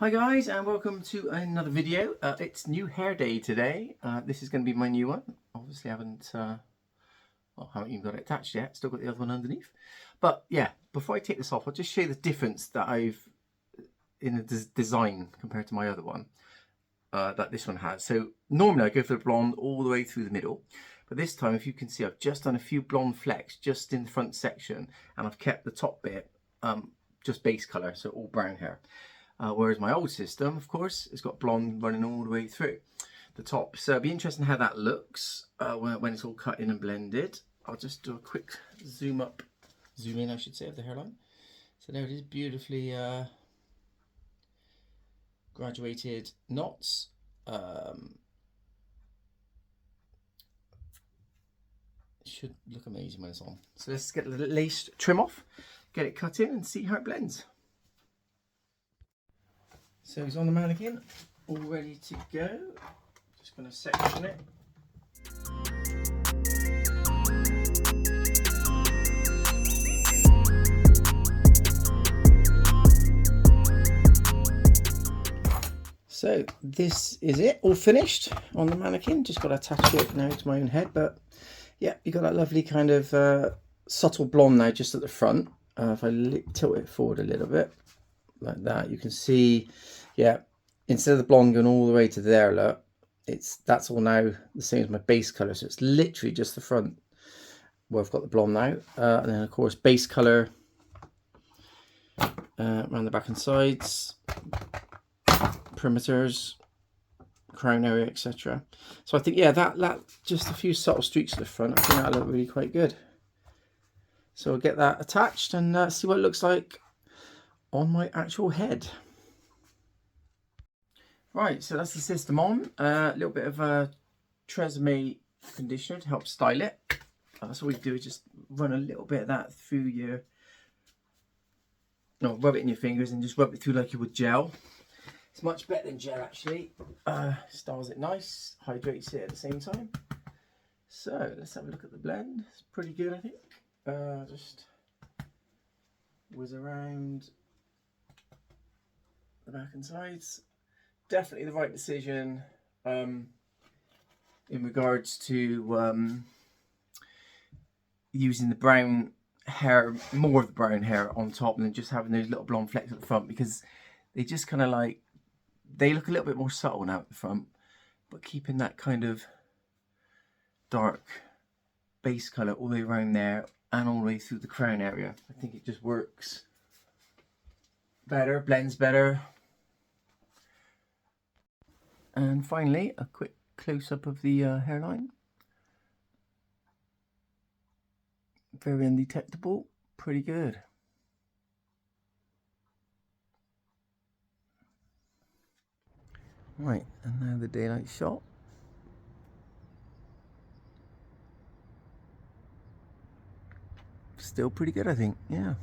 Hi guys, and welcome to another video. It's new hair day today. This is going to be my new one. Obviously I haven't even got it attached yet. Still got the other one underneath. But yeah, before I take this off, I'll just show you the difference that I've in the design compared to my other one that this one has. So normally I go for the blonde all the way through the middle, but this time, if you can see, I've just done a few blonde flecks just in the front section, and I've kept the top bit just base color, so all brown hair. Whereas my old system, of course, has got blonde running all the way through the top. So it'll be interesting how that looks when it's all cut in and blended. I'll just do a quick zoom in, I should say, of the hairline. So there it is, beautifully graduated knots. It should look amazing when it's on. So let's get the lace trim off, get it cut in and see how it blends. So he's on the mannequin, all ready to go. Just going to section it. So this is it, all finished on the mannequin. Just got to attach it now to my own head. But yeah, you got that lovely kind of subtle blonde now just at the front. If I tilt it forward a little bit, like that, you can see, yeah, instead of the blonde going all the way to there, look, that's all now the same as my base color. So it's literally just the front where I've got the blonde now, and then of course base color around the back and sides, perimeters, crown area, etc. So I think, yeah, that just a few subtle streaks at the front, I think that'll look really quite good. So I'll get that attached and see what it looks like on my actual head. Right, so that's the system on. A little bit of Tresemme conditioner to help style it. That's all you do, is just run a little bit of that through your, no, rub it in your fingers and just rub it through like you would gel. It's much better than gel actually. Styles it nice, hydrates it at the same time. So let's have a look at the blend. It's pretty good, I think. Just whiz around the back and sides. Definitely the right decision in regards to using the brown hair, more of the brown hair on top, and then just having those little blonde flecks at the front, because they just kind of like, they look a little bit more subtle now at the front, but keeping that kind of dark base color all the way around there and all the way through the crown area. I think it just works better, blends better. And finally, a quick close-up of the hairline. Very undetectable, pretty good. Right, and now the daylight shot. Still pretty good, I think, yeah.